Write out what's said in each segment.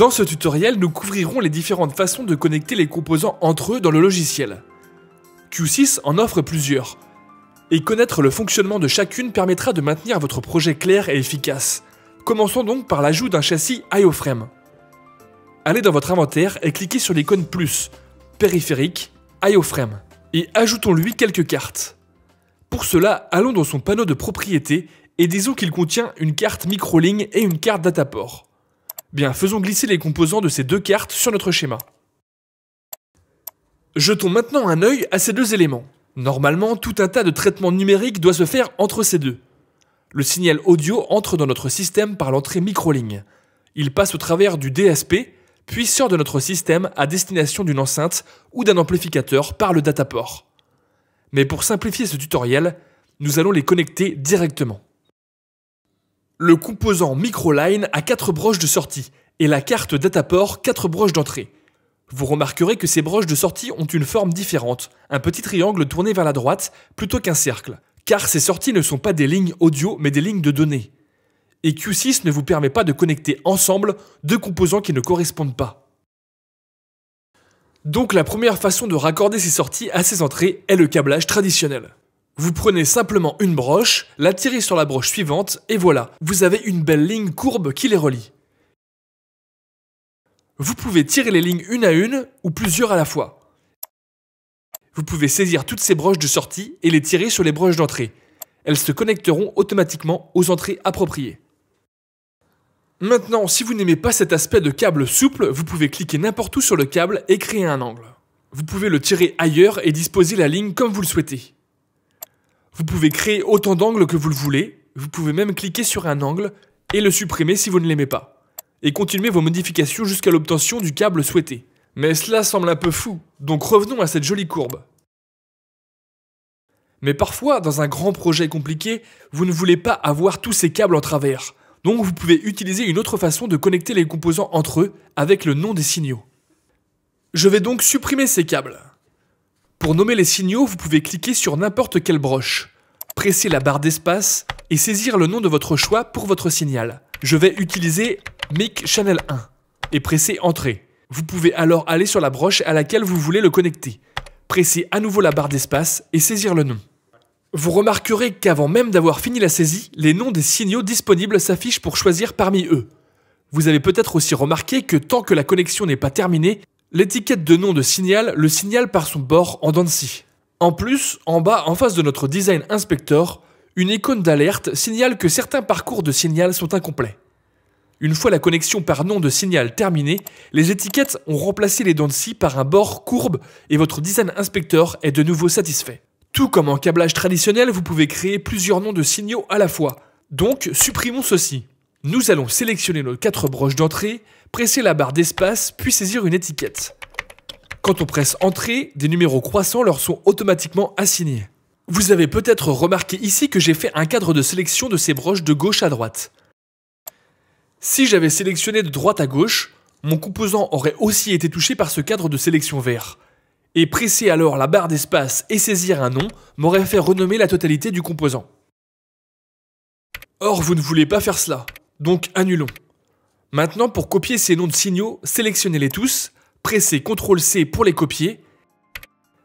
Dans ce tutoriel, nous couvrirons les différentes façons de connecter les composants entre eux dans le logiciel. Q6 en offre plusieurs, et connaître le fonctionnement de chacune permettra de maintenir votre projet clair et efficace. Commençons donc par l'ajout d'un châssis IOFrame. Allez dans votre inventaire et cliquez sur l'icône plus, périphérique, IOFrame, et ajoutons-lui quelques cartes. Pour cela, allons dans son panneau de propriétés et disons qu'il contient une carte micro-ligne et une carte dataport. Bien, faisons glisser les composants de ces deux cartes sur notre schéma. Jetons maintenant un œil à ces deux éléments. Normalement, tout un tas de traitements numériques doit se faire entre ces deux. Le signal audio entre dans notre système par l'entrée micro-ligne. Il passe au travers du DSP, puis sort de notre système à destination d'une enceinte ou d'un amplificateur par le dataport. Mais pour simplifier ce tutoriel, nous allons les connecter directement. Le composant micro-line a 4 broches de sortie et la carte dataport 4 broches d'entrée. Vous remarquerez que ces broches de sortie ont une forme différente, un petit triangle tourné vers la droite plutôt qu'un cercle, car ces sorties ne sont pas des lignes audio mais des lignes de données. Et Q6 ne vous permet pas de connecter ensemble deux composants qui ne correspondent pas. Donc la première façon de raccorder ces sorties à ces entrées est le câblage traditionnel. Vous prenez simplement une broche, la tirez sur la broche suivante et voilà, vous avez une belle ligne courbe qui les relie. Vous pouvez tirer les lignes une à une ou plusieurs à la fois. Vous pouvez saisir toutes ces broches de sortie et les tirer sur les broches d'entrée. Elles se connecteront automatiquement aux entrées appropriées. Maintenant, si vous n'aimez pas cet aspect de câble souple, vous pouvez cliquer n'importe où sur le câble et créer un angle. Vous pouvez le tirer ailleurs et disposer la ligne comme vous le souhaitez. Vous pouvez créer autant d'angles que vous le voulez, vous pouvez même cliquer sur un angle et le supprimer si vous ne l'aimez pas. Et continuer vos modifications jusqu'à l'obtention du câble souhaité. Mais cela semble un peu fou, donc revenons à cette jolie courbe. Mais parfois, dans un grand projet compliqué, vous ne voulez pas avoir tous ces câbles en travers. Donc vous pouvez utiliser une autre façon de connecter les composants entre eux avec le nom des signaux. Je vais donc supprimer ces câbles. Pour nommer les signaux, vous pouvez cliquer sur n'importe quelle broche, presser la barre d'espace et saisir le nom de votre choix pour votre signal. Je vais utiliser Mic Channel 1 et presser Entrée. Vous pouvez alors aller sur la broche à laquelle vous voulez le connecter. Pressez à nouveau la barre d'espace et saisir le nom. Vous remarquerez qu'avant même d'avoir fini la saisie, les noms des signaux disponibles s'affichent pour choisir parmi eux. Vous avez peut-être aussi remarqué que tant que la connexion n'est pas terminée, l'étiquette de nom de signal le signale par son bord en dents de scie. En plus, en bas, en face de notre Design Inspector, une icône d'alerte signale que certains parcours de signal sont incomplets. Une fois la connexion par nom de signal terminée, les étiquettes ont remplacé les dents de scie par un bord courbe et votre Design Inspector est de nouveau satisfait. Tout comme en câblage traditionnel, vous pouvez créer plusieurs noms de signaux à la fois. Donc, supprimons ceci. Nous allons sélectionner nos 4 broches d'entrée, presser la barre d'espace, puis saisir une étiquette. Quand on presse Entrée, des numéros croissants leur sont automatiquement assignés. Vous avez peut-être remarqué ici que j'ai fait un cadre de sélection de ces broches de gauche à droite. Si j'avais sélectionné de droite à gauche, mon composant aurait aussi été touché par ce cadre de sélection vert. Et presser alors la barre d'espace et saisir un nom m'aurait fait renommer la totalité du composant. Or, vous ne voulez pas faire cela, donc annulons. Maintenant, pour copier ces noms de signaux, sélectionnez-les tous, pressez CTRL-C pour les copier,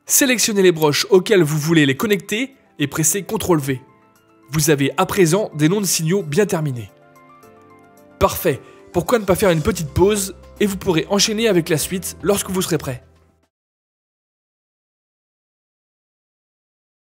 sélectionnez les broches auxquelles vous voulez les connecter et pressez CTRL-V. Vous avez à présent des noms de signaux bien terminés. Parfait, pourquoi ne pas faire une petite pause et vous pourrez enchaîner avec la suite lorsque vous serez prêt.